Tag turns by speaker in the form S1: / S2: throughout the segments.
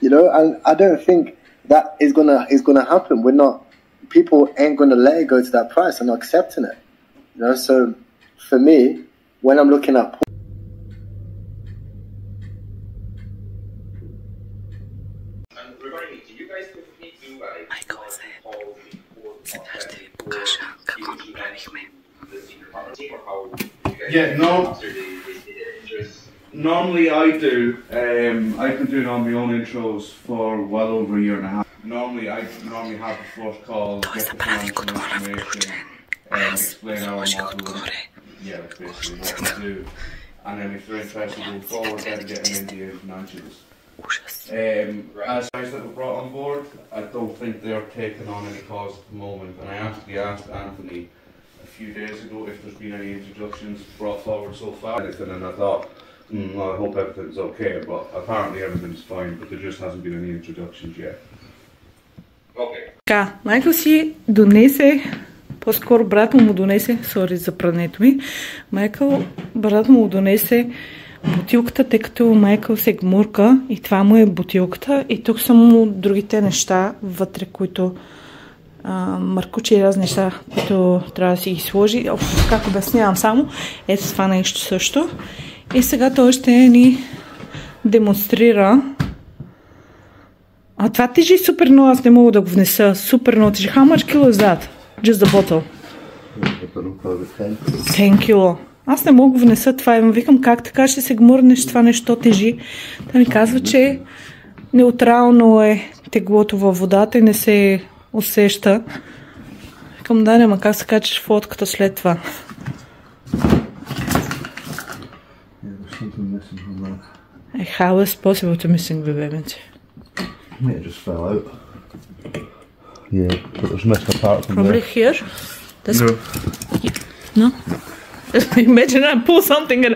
S1: You know, and I don't think that is gonna happen. People ain't gonna let it go to that price. I'm not accepting it. You know, so for me, when I'm looking at
S2: Майкъл сега ще ви покажа какво направихме.
S3: Yeah, no. Normally I I've been doing all my own intros for well over a year and a half. Normally I have the first call, get the financial information, explain our model. Yeah, that's basically what we do. And then if they're interested to go forward, then getting into the financials. As guys that were brought on board, I don't think they're taking on any calls at the moment. And I actually asked Anthony a few days ago if there's been any introductions brought forward so far. And I thought, well, I hope everything's okay, but apparently everything's fine, but there just hasn't been any introductions yet. Okay.
S2: Така, Майкъл си донесе, по-скоро брат му донесе, сори за прането ми, брат му донесе бутилката, тъй като Майкъл се гмурка и това му е бутилката и тук са му другите неща вътре, които мъркучи и разни неща, които трябва да си ги сложи. Как обяснявам само, ето това нещо също. И сега той ще ни демонстрира. А това тежи супер много, аз не мога да го внеса. Супер много тежи. How much kilo is that? Just the bottle. 10 кило. Аз не мога да внеса това и му викам как така ще се гмурнеш, това нещо тежи. Та ми казва, че неутрално е теглото във водата и не се усеща. Викам, да, няма как се качеш фотката след това. How is it possible to missing the baby?
S3: It just fell out. Yeah, but there's missed a part from
S2: Probably
S3: there.
S2: here? That's
S3: No.
S2: No? Imagine I pull something and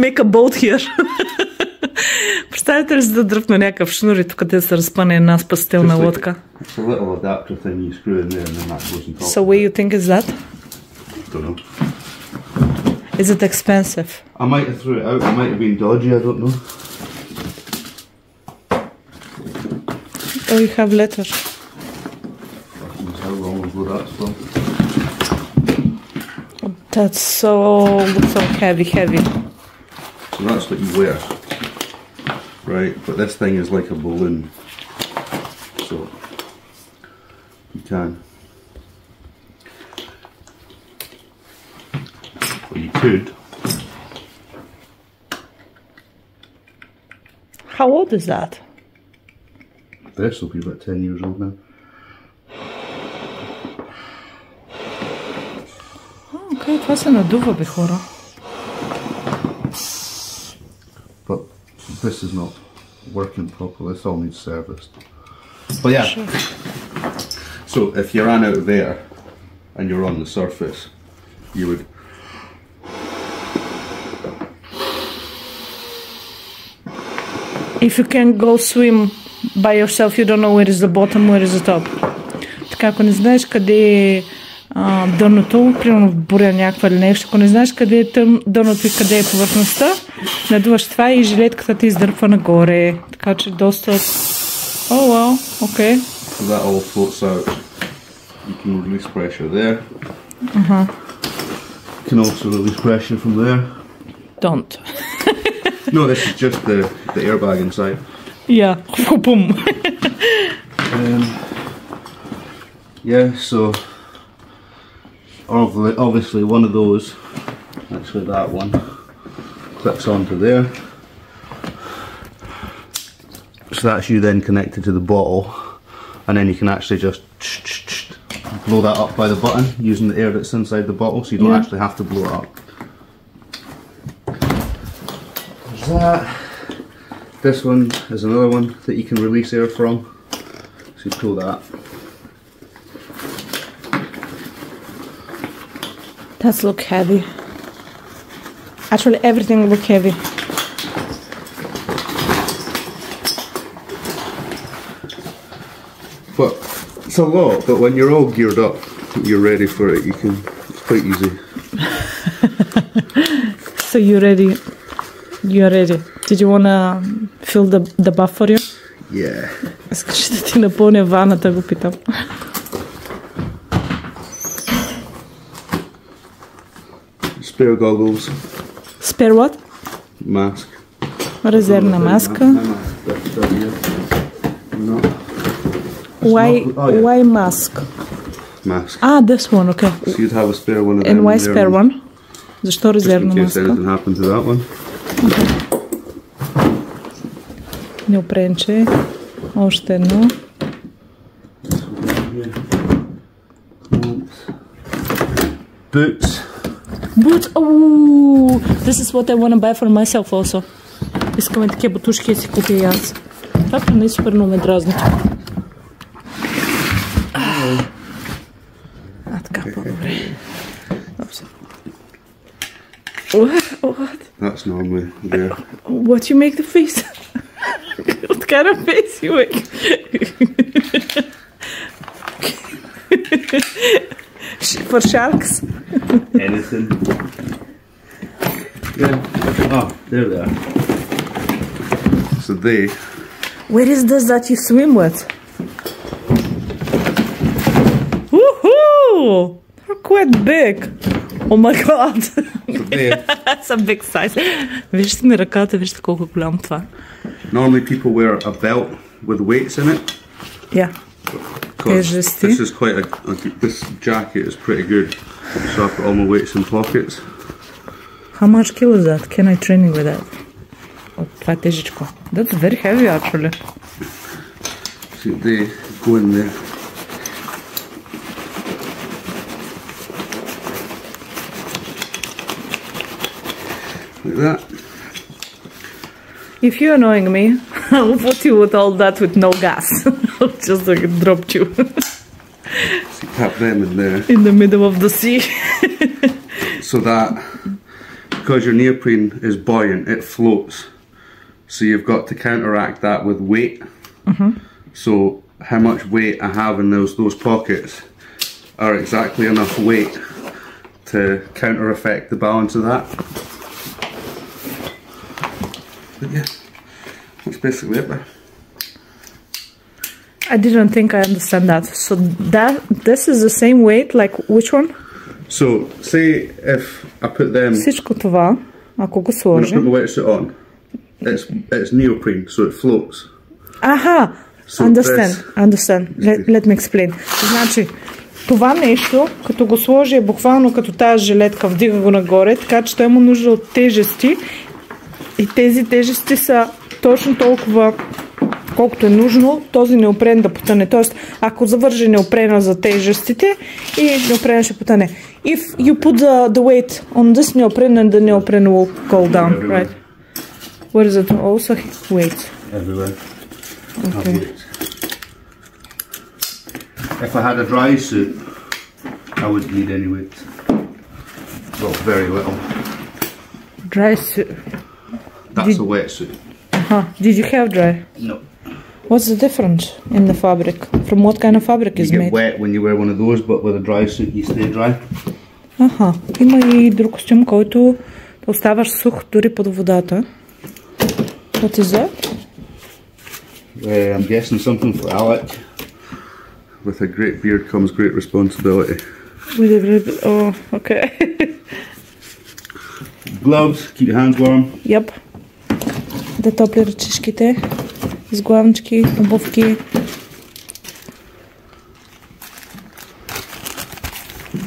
S2: make a boat here. Представете ли си да дръпна някакъв шнур и тук да се разпъне една спасителна лодка?
S3: It's a little adapter thing you screw in there and then that goes on top.
S2: So what you think is that?
S3: Don't know.
S2: Is it expensive?
S3: I might have threw it out, it might have been dodgy, I don't know.
S2: Oh, you have letter.
S3: How long ago that's from.
S2: That's looks so heavy.
S3: So that's what you wear, right? But this thing is like a balloon, so you can. Well, you could.
S2: How old is that?
S3: This will be about 10 years old now.
S2: Okay, това се надува, бе, хора.
S3: But this is not working properly, this all needs serviced. But yeah, sure. So if you ran out of air and you're on the surface, you would
S2: If you can go swim by yourself, you don't know where is the bottom, where is the top. Така, ако не знаеш къде е дъното, примерно в буря някаква или нещо, ако не знаеш къде е дъното и къде е повърхността, надуваш това и жилетката ти издърпва нагоре. Така че доста... Oh, wow, okay.
S3: So that all floats out. You can release pressure there. You can also release pressure from there.
S2: Don't.
S3: No, this is just the airbag inside.
S2: Yeah. Boom.
S3: Yeah, so obviously one of those, actually that one, clips onto there. So that's you then connected to the bottle, and then you can actually just blow that up by the button using the air that's inside the bottle, so you don't actually have to blow it up. There's that. This one is another one that you can release air from, so you pull that.
S2: Does look heavy. Actually, everything look heavy.
S3: But it's a lot, but when you're all geared up, you're ready for it, it's quite easy.
S2: So you're ready. You're ready. Did you wanna Fill the bath for you?
S3: Yeah.
S2: Искаш да ти напълня ваната, го питам.
S3: Spare goggles.
S2: Spare what?
S3: Mask.
S2: Резервна маска. Why mask?
S3: Mask.
S2: Ah, this one, okay.
S3: So you'd have a spare one of them.
S2: And why spare one? Защо резервна
S3: Just in case
S2: маска?
S3: anything happened to that one.
S2: Неопренче. Още едно.
S3: Boots.
S2: Boots! Oh, this is what I want to buy for myself also. Искаме такива бутушки да си купя и аз. Това поне супер много ме дразни. Така по-добре. What?
S3: That's normally there.
S2: What you make the face? What kind of face you make? For sharks?
S3: Anything. Yeah. Oh, there they are. So they.
S2: Where is this that you swim with? Woohoo! They're quite big. Oh my god.
S3: So they.
S2: That's a big size. Вижте ми ръката, вижте колко голям това.
S3: Normally people wear a belt with weights in it.
S2: Yeah.
S3: Because this is quite this jacket is pretty good. So I've got all my weights in pockets.
S2: How much kilo is that? Can I training with that? Oh, това е тежичко. That's very heavy actually.
S3: See, they go in there. Like that.
S2: If you're annoying me, I will put you with all that with no gas. I'll just like drop you.
S3: So you tap them in there.
S2: In the middle of the sea.
S3: So that, because your neoprene is buoyant, it floats. So you've got to counteract that with weight. So how much weight I have in those pockets are exactly enough weight to counter effect the balance of that. But yeah, that's basically it there.
S2: I didn't think I understand that. So this is the same weight, like which one?
S3: So say if I put them,
S2: Всичко това, ако го
S3: when I
S2: сложим.
S3: put my wetsuit on, it's neoprene, so it floats.
S2: Аха,
S3: So
S2: understand. Let me explain. Значи, това нещо, като го сложи е буквално като тази жилетка, вдига го нагоре, така че той има нужда от тежести и тези тежести са точно толкова, колкото е нужно този неопрен да потъне. Тоест, ако завържи неопрена за тежестите и неопрена ще потъне. If you put the weight on this neoprene and the neoprene will go down, right? Where is it? Also weight.
S3: Everywhere.
S2: Okay.
S3: If I had a dry suit, I wouldn't need any weight. Well, very little.
S2: Dry suit.
S3: That's a wetsuit.
S2: Did you have dry?
S3: No.
S2: What's the difference in the fabric? From what kind of fabric is
S3: You
S2: made?
S3: get wet when you wear one of those, but with a dry suit you stay dry.
S2: Има и друг костюм, който оставаш сух дори под водата. What is that?
S3: I'm guessing something for Alec. With a great beard comes great responsibility.
S2: With a great... Oh, okay.
S3: Gloves, keep your hands warm.
S2: Yep. Да топли ръчишките. Изглавнички, обувки.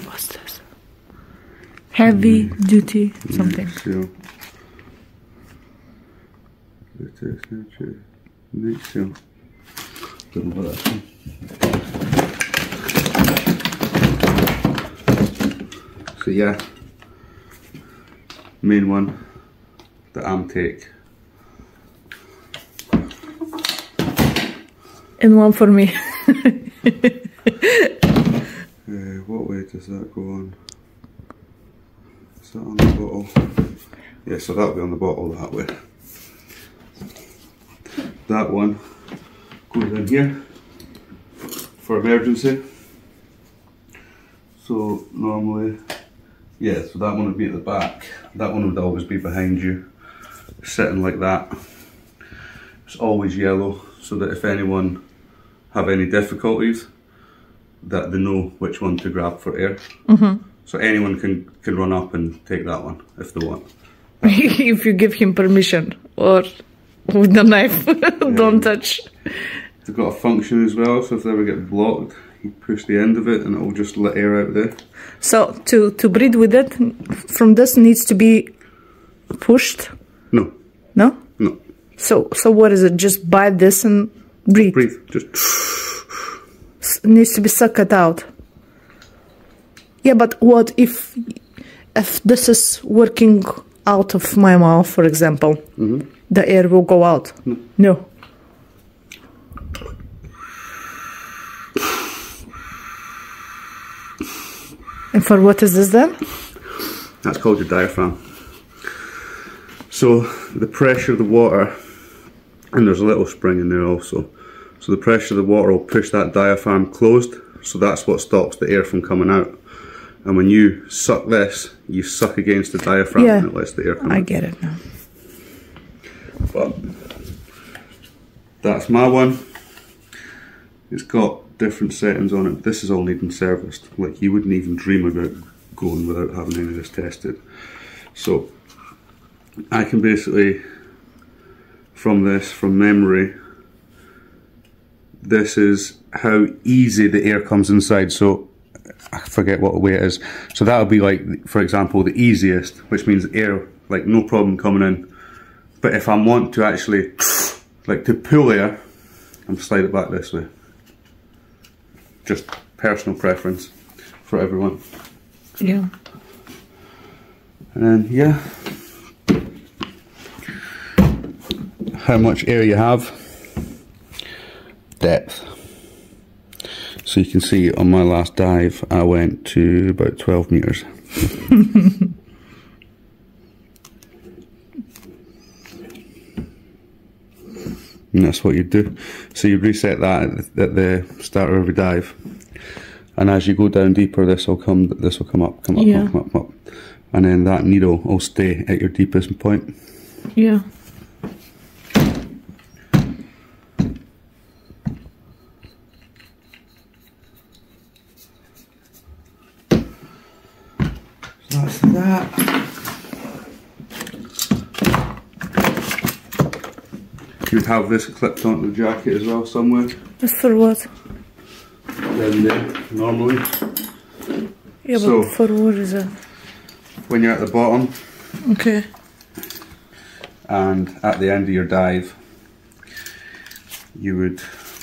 S2: What's this? Heavy duty something.
S3: Don't know what that's from. So yeah, main one, the arm take.
S2: And one for me.
S3: What way does that go on? Is that on the bottle? Yeah, so that'll be on the bottle that way. That one goes in here for emergency. So normally, yeah, so that one would be at the back. That one would always be behind you, sitting like that. it's always yellow, so that if anyone have any difficulties, that they know which one to grab for air. So anyone can run up and take that one if they want.
S2: If you give him permission, or with the knife. Don't touch.
S3: They've got a function as well, so if they ever get blocked, you push the end of it and it'll just let air out there.
S2: So to breathe with it, from this needs to be pushed?
S3: No.
S2: No?
S3: No.
S2: So what is it? Just bite this and breathe?
S3: Breathe. Just...
S2: It needs to be sucked out. Yeah, but what if this is working out of my mouth, for example? The air will go out? No. And for what is this then?
S3: That's called your diaphragm. So the pressure of the water, and there's a little spring in there also, so the pressure of the water will push that diaphragm closed, so that's what stops the air from coming out. And when you suck this, you suck against the diaphragm and it lets the air come out.
S2: I get it now.
S3: But that's my one. It's got different settings on it. This is all needing serviced. Like, you wouldn't even dream about going without having any of this tested. So I can basically, from memory, this is how easy the air comes inside. So I forget what way it is. So that would be like, for example, the easiest, which means air, like, no problem coming in. But if I want to actually, like, to pull air, I'm slide it back this way. Just personal preference for everyone.
S2: Yeah.
S3: And then, yeah. How much air you have. Depth. So you can see on my last dive, I went to about 12 meters. And that's what you do. So you reset that at the start of every dive, and as you go down deeper, this will come up, come up, and then that needle will stay at your deepest point.
S2: Yeah.
S3: So that's that. You'd have this clipped onto the jacket as well somewhere.
S2: That's for what?
S3: Down there, normally.
S2: Yeah,
S3: so,
S2: but for what is it?
S3: When you're at the bottom.
S2: Okay.
S3: And at the end of your dive, you would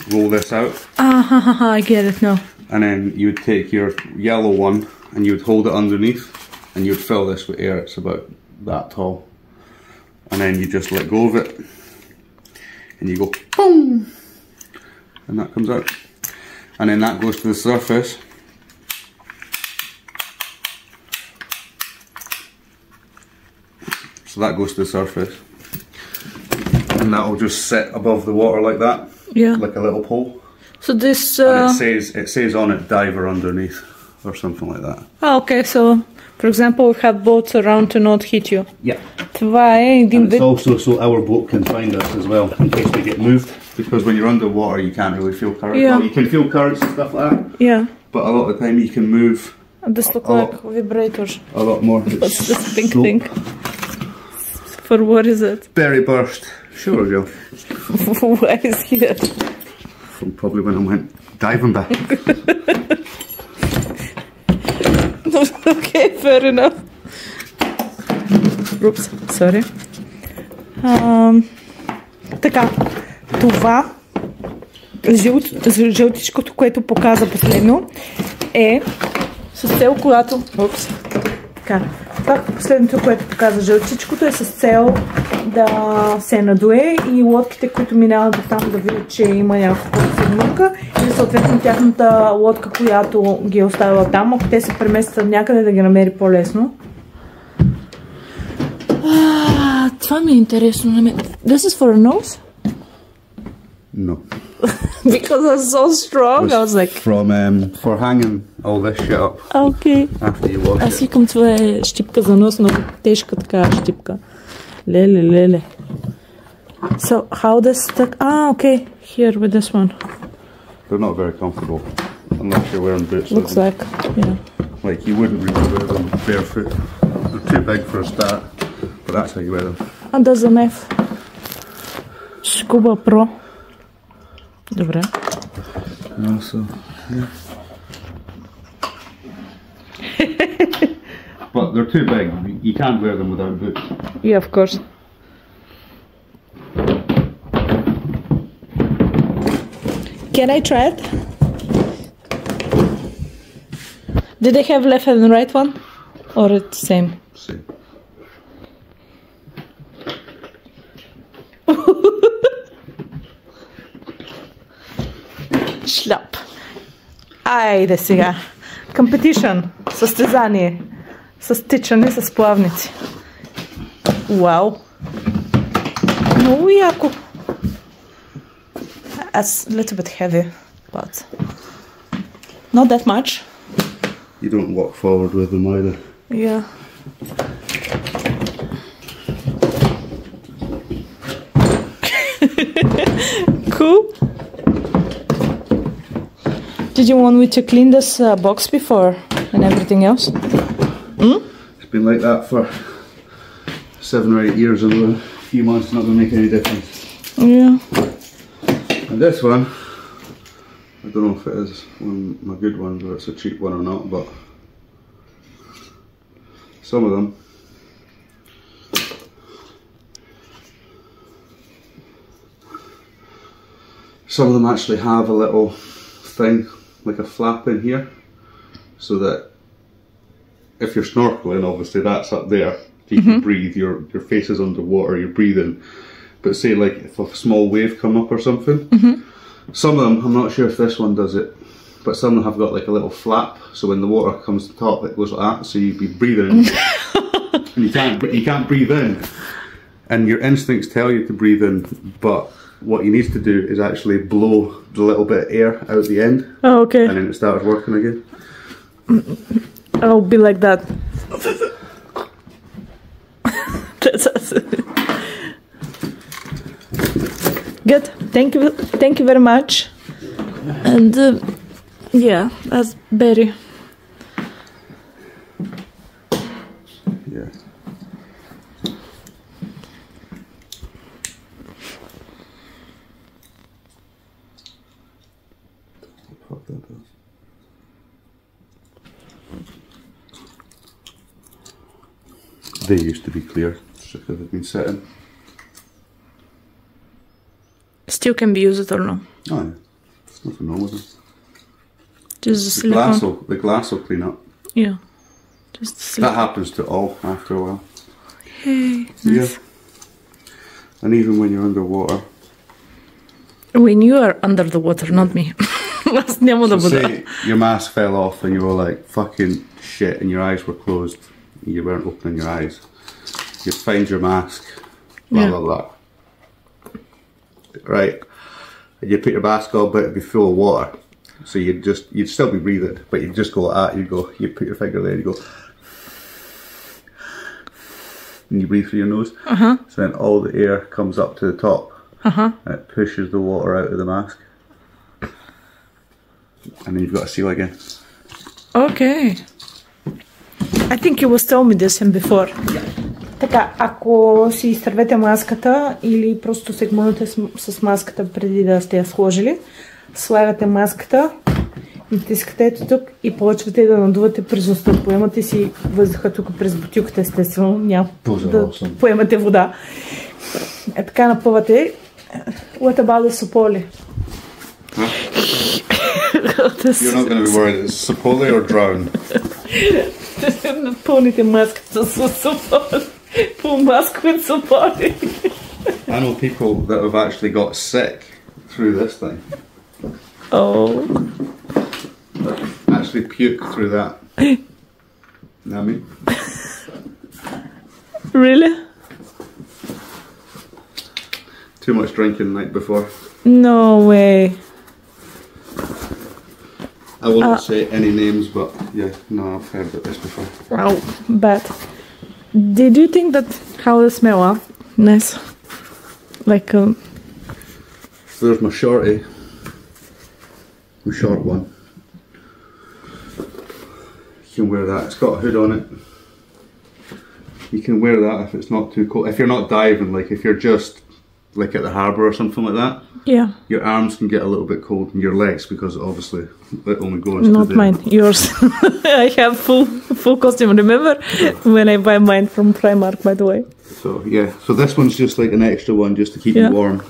S3: roll this out.
S2: I get it now.
S3: And then you would take your yellow one and you would hold it underneath and you would fill this with air. It's about that tall. And then you just let go of it. And you go, boom, and that comes out. And then that goes to the surface. So that goes to the surface. And that will just sit above the water like that.
S2: Yeah.
S3: Like a little pole.
S2: So this...
S3: And it says on it, diver underneath, or something like that.
S2: Oh, okay, so, for example, we have boats around to not hit you.
S3: Yeah.
S2: Това е един
S3: And it's also so our boat can find us as well, in case we get moved. Because when you're underwater, you can't really feel currents.
S2: Yeah.
S3: Well, you can feel currents and stuff like that.
S2: Yeah.
S3: But a lot of the time you can move
S2: This looks like vibrators.
S3: a lot more.
S2: What's this pink thing? For what is it?
S3: Berry burst. Sure, girl.
S2: Why is here?
S3: From probably when I went diving back.
S2: Okay, fair enough. Oops, sorry. Така, това жълтичкото, което показа последно, е с цел, когато... Упс. Така, това последното, което показа жълтичкото, е с цел да се надуе и лодките, които минават до там да видят, че има някаква сегмърка, или съответно тяхната лодка, която ги е оставила там, ако те се преместят някъде, да ги намери по-лесно. Това ми е интересно. This is for a nose?
S3: No.
S2: Because it's so strong, I was like...
S3: For hanging all this shit up.
S2: Okay.
S3: After you wash
S2: Аз викам, това е щипка за нос, много тежка така щипка. Леле. So how does the... okay, here with this one.
S3: They're not very comfortable unless you're wearing boots.
S2: Looks like, yeah.
S3: Like you wouldn't really wear them barefoot. They're too big for a start, but that's how you wear them.
S2: And does the F? Scuba Pro. Добре.
S3: So, yeah. But they're too big. You can't wear them without boots.
S2: Yeah, of course. Can I try it? Did they have left and right one? Or it's same?
S3: Same.
S2: Шляп. Айде сега. Competition. Състезание. С тичане с плавници. Вау. Много яко. That's a little bit heavy, but not that much.
S3: You don't walk forward with them either.
S2: Yeah. Cool. Did you want me to clean this box before and everything else?
S3: It's been like that for 7 or 8 years, and a few months is not going to make any difference.
S2: Yeah.
S3: And this one, I don't know if it is one of my good ones or it's a cheap one or not, but some of them actually have a little thing, like a flap in here, so that if you're snorkeling, obviously that's up there, you can breathe, your face is underwater, you're breathing. But say like if a small wave come up or something, some of them, I'm not sure if this one does it, but some of them have got like a little flap, so when the water comes to the top it goes like that, so you'd be breathing and you can't breathe in, and your instincts tell you to breathe in, but what you need to do is actually blow the little bit of air out the end.
S2: Oh, okay.
S3: And then it starts working again.
S2: I'll be like that. That's awesome. Good. Thank you very much. And yeah, that's very.
S3: Yeah. Fuck that does. They used to be clear, just because they've been setting.
S2: Still can be used or no?
S3: Oh yeah, there's nothing wrong with them.
S2: Just the silicone.
S3: The glass will clean up.
S2: Yeah. Just the silicone.
S3: That happens to all after a while.
S2: Hey, nice.
S3: Yeah. And even when you're underwater.
S2: When you are under the water, not me.
S3: So say your mask fell off and you were like fucking shit and your eyes were closed, you weren't opening your eyes, you'd find your mask, blah blah blah, right, and you put your mask on but it'd be full of water, so you'd still be breathing, but you'd just go like that, you'd put your finger there, you go and you breathe through your nose, so then all the air comes up to the top and it pushes the water out of the mask. And then you've got to seal again. Okay.
S2: I think you was telling me this before. Така, ако си изтървете маската или просто се гмурнете с маската преди да сте я сложили, слагате маската, натискате ето тук и почвате да надувате през носа. Поемате си въздуха тук през бутилката, естествено, няма да поемате вода. Е така напъвате. What about the сополи?
S3: You're not going to be worried, it's Sapoli or drown?
S2: Напълните маската с сополи. Full mask with soполи.
S3: I know people that have actually got sick through this thing.
S2: Oh.
S3: Actually puke through that. You know what I mean?
S2: Really?
S3: Too much drinking the night before.
S2: No way.
S3: I won't say any names, but yeah, no, I've heard about this before.
S2: Wow, bad. Did you think that how they smell? Nice. Like
S3: So there's my shorty. My short one. You can wear that. It's got a hood on it. You can wear that if it's not too cold. If you're not diving, like if you're just like at the harbour or something like that.
S2: Yeah.
S3: Your arms can get a little bit cold, and your legs, because obviously it only goes.
S2: Not mine, yours. I have full costume. Remember when I buy mine from Primark, by the way.
S3: So yeah, so this one's just like an extra one, just to keep you warm.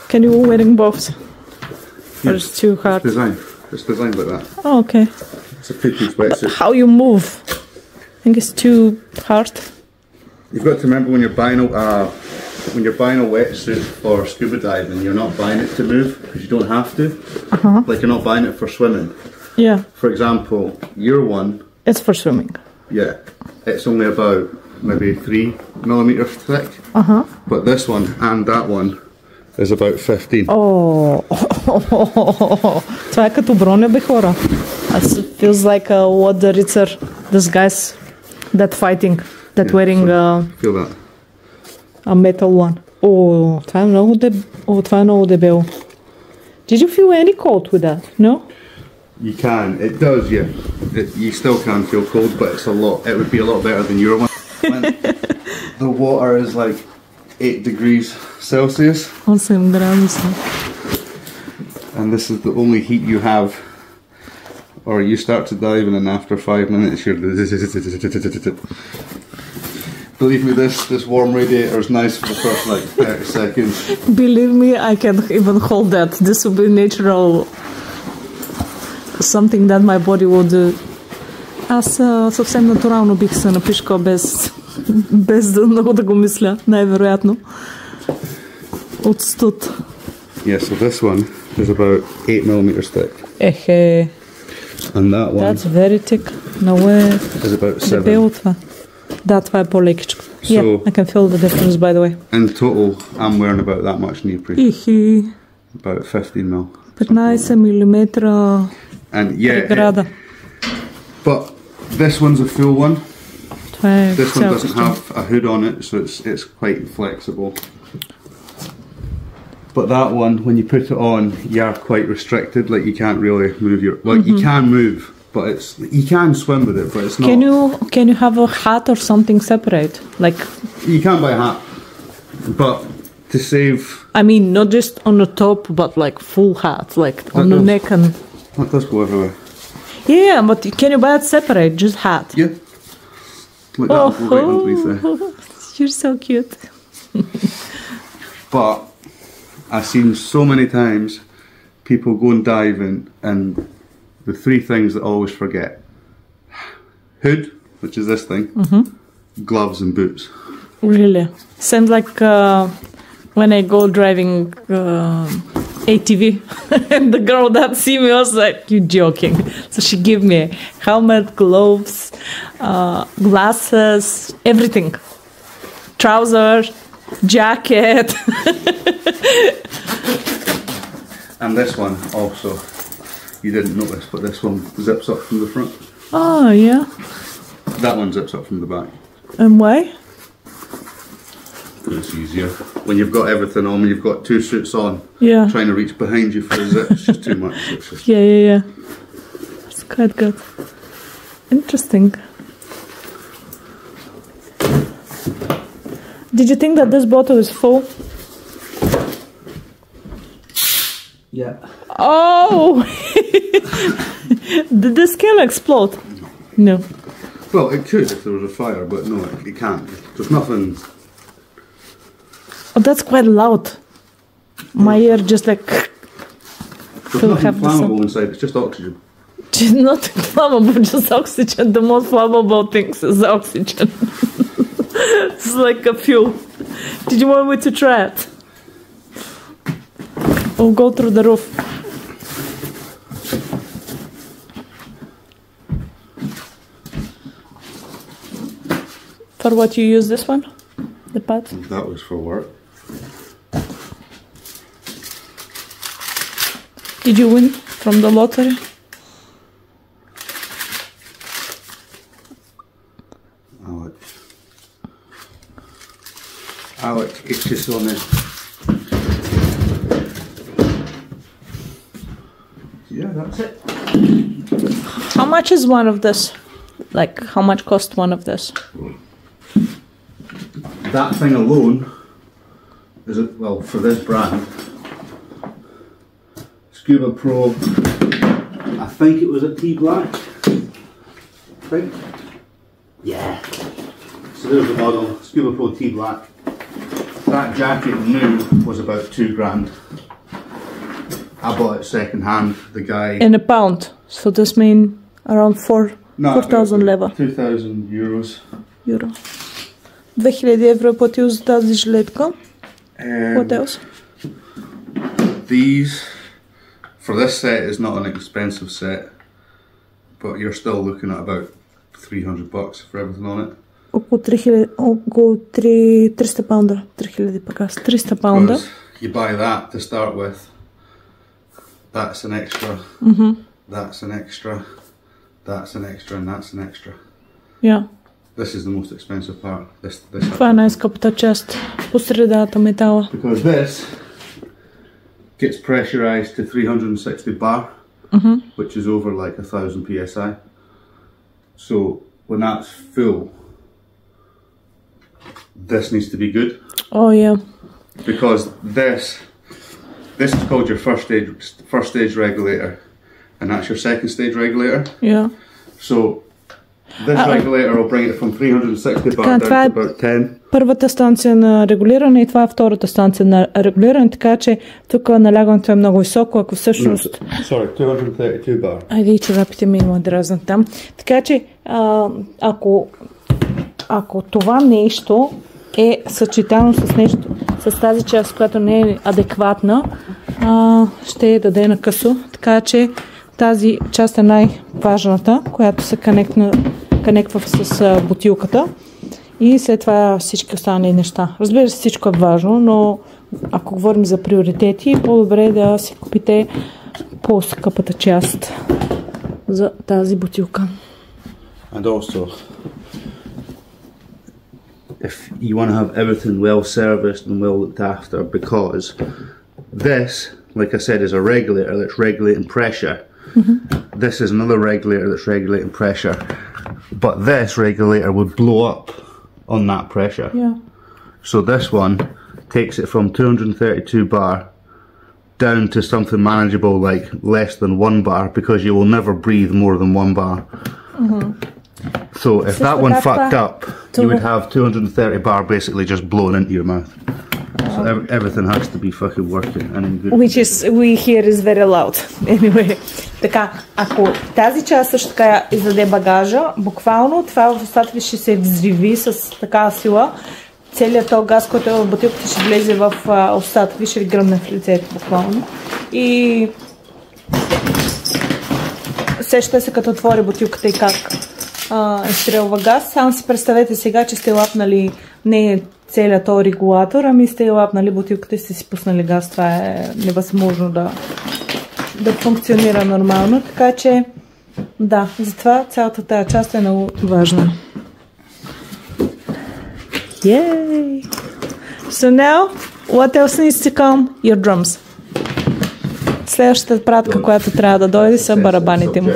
S2: Can you wearing both? Or it's too hard?
S3: It's designed like that.
S2: Oh, okay.
S3: It's a two-piece wetsuit.
S2: But how you move? I think it's too hard.
S3: You've got to remember when you're buying a wetsuit for scuba diving, you're not buying it to move, because you don't have to. Like you're not buying it for swimming.
S2: Yeah.
S3: For example, your one.
S2: It's for swimming.
S3: Yeah, it's only about maybe 3 millimeters thick. But this one and that one is about 15.
S2: Oh, това е като броня, бе, хора. It feels like what the Ritzer, these guys that fighting, that wearing
S3: feel that.
S2: A metal one. Oh, това е много дебело. Did you feel any cold with that? No?
S3: You can. It does, yeah. You still can feel cold, but it's a lot. It would be a lot better than your one. When the water is like 8 degrees Celsius.
S2: 8 градуса.
S3: And this is the only heat you have. Or you start to dive and then after 5 minutes you're... Believe me, this warm radiator is nice for the first like 30 seconds.
S2: Believe me, I can't even hold that. This will be natural... Something that my body will do. Аз съвсем натурално бих се напишкала без да много да го мисля, най-вероятно. От студ.
S3: Yeah, so this one is about 8 millimeters thick.
S2: Ехе.
S3: And that one
S2: That's very thick. Много е дебело това. Да, това е по-лекичко. Yeah, I can feel the difference, by the way.
S3: In total, I'm wearing about that much neoprene.
S2: Ихи.
S3: About 15 mil.
S2: 15 милиметра.
S3: And yeah, but this one's a full one. This one doesn't have a hood on it, so it's quite flexible. But that one, when you put it on, you are quite restricted. Like you can't really move your. Well, you can move, but you can swim with it, but it's not.
S2: Can you have a hat or something separate? Like
S3: you can buy a hat, but to save.
S2: I mean, not just on the top, but like full hat, like on the neck and.
S3: That does go everywhere.
S2: Yeah, but can you buy it separate? Just hat.
S3: Yeah. Like that will go right underneath there.
S2: You're so cute.
S3: But I've seen so many times people go and diving, and the 3 things that I always forget: hood, which is this thing, gloves and boots.
S2: Really? Sounds like when I go driving ATV and the girl that see me was like, "You joking?" So she gave me helmet, gloves, glasses, everything, trousers, jacket.
S3: And this one also, you didn't notice, but this one zips up from the front.
S2: Oh yeah.
S3: That one zips up from the back.
S2: And why?
S3: It's easier when you've got everything on. When you've got 2 suits on,
S2: yeah,
S3: trying to reach behind you for a zip, it's just too much. It's just
S2: yeah. It's quite good. Interesting. Did you think that this bottle is full?
S3: Yeah.
S2: Oh! Did the scale explode? No.
S3: Well, it could if there was a fire, but no, it can't. There's nothing.
S2: Oh, that's quite loud. My ear just like.
S3: There's nothing flammable inside. It's just oxygen.
S2: It's not flammable, just oxygen. The most flammable things is oxygen. It's like a fuel. Did you want me to try it? We'll go through the roof. For what you use this one? The pad?
S3: That was for work.
S2: Did you win from the lottery?
S3: Alex, it's just on it. that's it.
S2: How much is one of this? Like, how much cost one of this?
S3: That thing alone is, well, for this brand, Scuba Pro, I think it was a T Black. I think. Yeah. So there's the model, Scuba Pro T Black. That jacket new was about €2,000. I bought it second hand. The guy.
S2: In a pound. So this means around 4,000 лева.
S3: €2,000.
S2: Euro. 2000 евро е платил за тази жилетка. What else?
S3: These, for this set, is not an expensive set, but you're still looking at about $300 for everything on it.
S2: Около 300 паунда. 3000 пък аз. 300 паунда.
S3: You buy that to start with. That's an extra. That's an extra. That's an extra, and that's an extra.
S2: Yeah.
S3: This is the most expensive part.
S2: Това е най-скъпата част по средата метала.
S3: Because this gets pressurized to 360 bar, which is over like 1000 psi. So when that's full, this needs to be good.
S2: Oh yeah.
S3: Because this is called your first stage regulator, and that's your second stage regulator.
S2: Yeah.
S3: So this regulator will bring it from 360 bar down to about 10.
S2: Първата станция на регулиране и това е втората станция на регулиране, така че тук налягането е много високо, ако всъщност...
S3: Sorry, 232 bar.
S2: Айде и чорапите ми има дразнат там. Така че, ако това нещо е съчетано с нещо, с тази част, която не е адекватна, ще даде на късо. Така че тази част е най-важната, която се конектва с бутилката. И след това всички останали неща. Разбира се, всичко е важно, но ако говорим за приоритети, по-добре е да си купите по-скъпата част за тази бутилка.
S3: And also, if you want to have everything well serviced and well looked after, because this, like I said, is a regulator that's regulating pressure. This is another regulator that's regulating pressure, but this regulator would blow up on that pressure.
S2: Yeah.
S3: So this one takes it from 232 bar down to something manageable, like less than 1 bar, because you will never breathe more than 1 bar. So if that one fucked up, you would have 230 bar basically just blown into your mouth. So everything has to be fucking working and in good.
S2: Which is, we hear is very loud. Anyway. Така, ако тази част също така издаде багажа, буквално това в устата ви ще се взриви с такава сила. Целият този газ, който е в бутилката, ще влезе в устата ви, ще ви гръмне в лицето буквално. И сещате се като отвори бутилката и как стрелва газ. Само си представете сега, че сте лапнали не целият този регулатор, ами сте лапнали бутилката и сте си пуснали газ. Това е невъзможно да функционира нормално, така че да, затова цялата тази част е много важна. Yay! So now, what else needs to come? Your drums. Следващата пратка, която трябва да дойде, са барабаните му.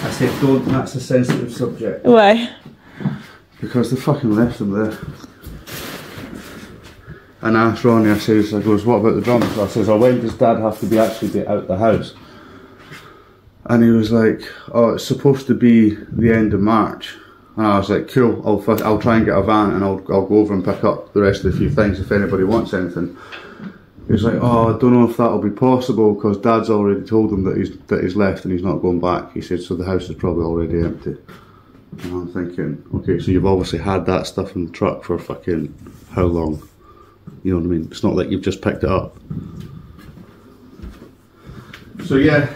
S3: I said don't, that's a sensitive subject.
S2: Why?
S3: Because they fucking left them there. And I asked Ronnie, I goes, what about the drums? I says, oh, when does Dad have to actually be out the house? And he was like, oh, it's supposed to be the end of March. And I was like, cool, I'll try and get a van and I'll go over and pick up the rest of the few things if anybody wants anything. He was like, oh, I don't know if that'll be possible because Dad's already told him that he's left and he's not going back. He said, so the house is probably already empty. And I'm thinking, okay, so you've obviously had that stuff in the truck for fucking how long? You know what I mean? It's not like you've just picked it up. So yeah,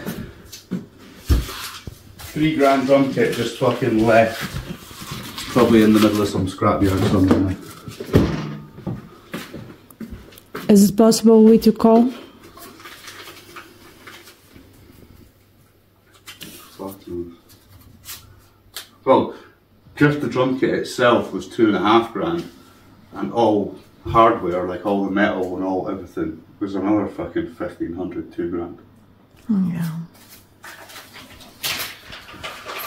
S3: $3,000 drum kit just fucking left. Probably in the middle of some scrapyard somewhere.
S2: Is it possible we to call?
S3: Well, just the drum kit itself was $2,500, and all hardware, like all the metal and all everything, was another fucking $1,500, $2,000.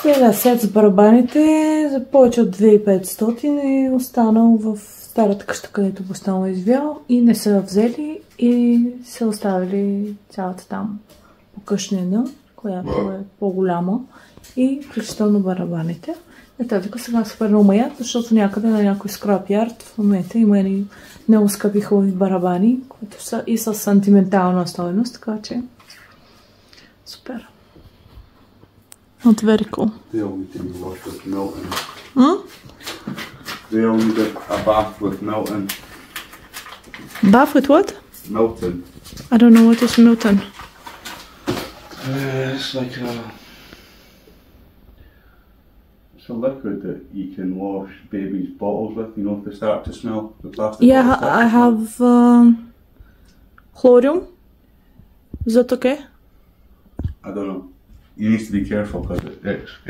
S2: Сега сет с барабаните за повече от 2500 е останал в старата къща, където го останал извял и не са взели и са оставили цялата там покъшнина, която е по-голяма и включително барабаните. Тук сега супер много маят, защото някъде на някой скрап ярд в момента има едни много скъпи хубави барабани, които са и с сантиментална стойност, така че супер. Not very cool.
S3: They only do wash with melting. They only do a bath with melting.
S2: Bath with what?
S3: Melting.
S2: I don't know what is melting.
S3: It's like it's a liquid that you can wash babies' bottles with, you know, if they start to smell the plastic.
S2: Yeah, I have chlorium. Is that okay?
S3: I don't know. You need to be careful because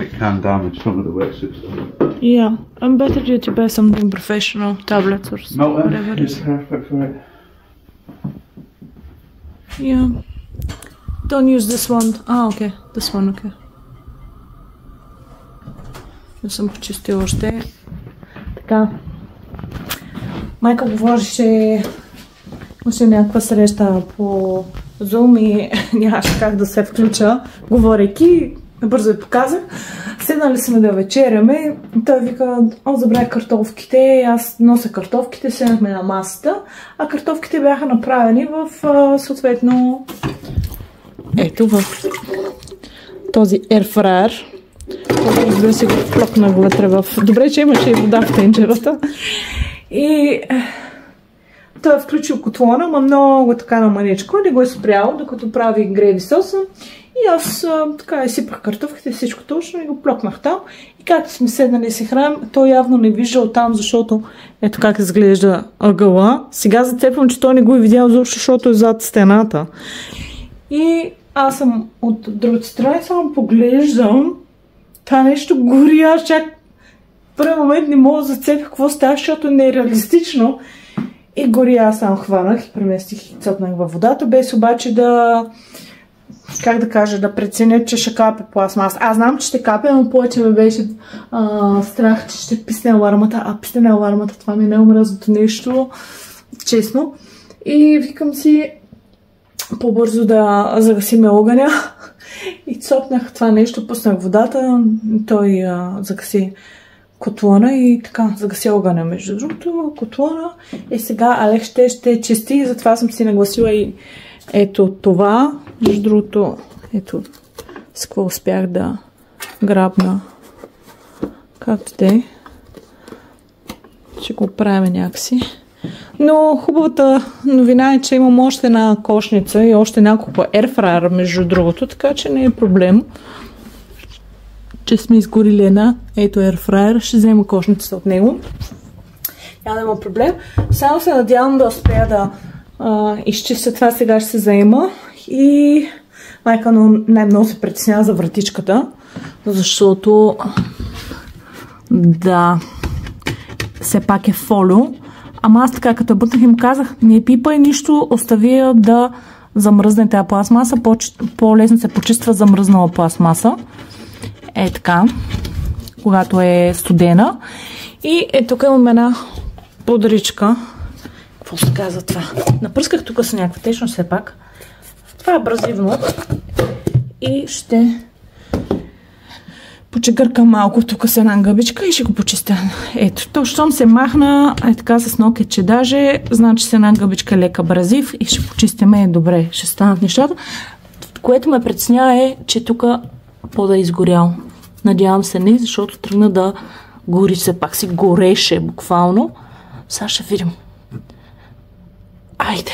S3: it can damage some of the wetsuits.
S2: Yeah, I'm better due to buy something professional, tablets or whatever it is.
S3: Perfect for it.
S2: Yeah. Don't use this one. Ah, okay. This one, okay. Не съм почистила още. Така. Майкъл говореше някаква среща по Zoom и нямаше как да се включа, говорейки, бързо я показах. Седнали сме да вечеряме, той вика, забравя картофките, аз нося картофките, седнахме на масата, а картофките бяха направени в съответно ето в този airfryer, който разбира се го плъкнах вътре в... Добре, че имаше и вода в тенджерата. И той е включил котлона, ама много така на маничко, не го е спрял, докато прави греви соса. И аз така изсипах картофките, всичко точно и го плъкнах там. И както сме седнали и се храним, той явно не виждал там, защото ето как изглежда ъгъла. Сега зацепвам, че той не го е видял, защото е зад стената. И аз съм от другата страна и само поглеждам. Това нещо гори, аз чак в първи момент не мога да зацепя какво става, защото е нереалистично. И гори аз само хванах и преместих и цъпнах във водата, без обаче да, как да кажа, да преценя, че ще капе пластмаса. Аз знам, че ще капе, но повече ме беше страх, че ще писне алармата. А писне алармата, това ми е най-омразното нещо, честно. И викам си по-бързо да загасиме огъня. И цопнах това нещо, пуснах водата, той загаси котлона и така, загаси огъня. Между другото, котлона и сега Алекс ще чисти и затова съм си нагласила и ето това. Между другото, ето с какво успях да грабна, както те. Ще го правим някакси. Но хубавата новина е, че имам още една кошница и още няколко airfryer, между другото, така че не е проблем, че сме изгорили една. Ето airfryer, ще взема кошницата от него. Няма да има проблем. Само се надявам да успея да изчистя това, сега ще се заема. И Майкъл най-много се притеснява за вратичката, защото да, все пак е фолио. Ама аз така като бътнах им казах, не пипай нищо, остави я да замръзне тази пластмаса, по-лесно се почиства замръзнала пластмаса. Е така, когато е студена. И е тук имам една пудричка. Какво се казва това? Напръсках тук с някаква течност все пак. Това е абразивно. И ще почегъркам малко тук с една гъбичка и ще го почистя. Ето, то, щом се махна, е така с нокетче даже, значи с една гъбичка лек абразив и ще почистиме добре. Ще станат нещата. Което ме притеснява е, че тук пода е изгорял. Надявам се не, защото тръгна да гори, все пак си гореше буквално. Сега ще видим. Айде.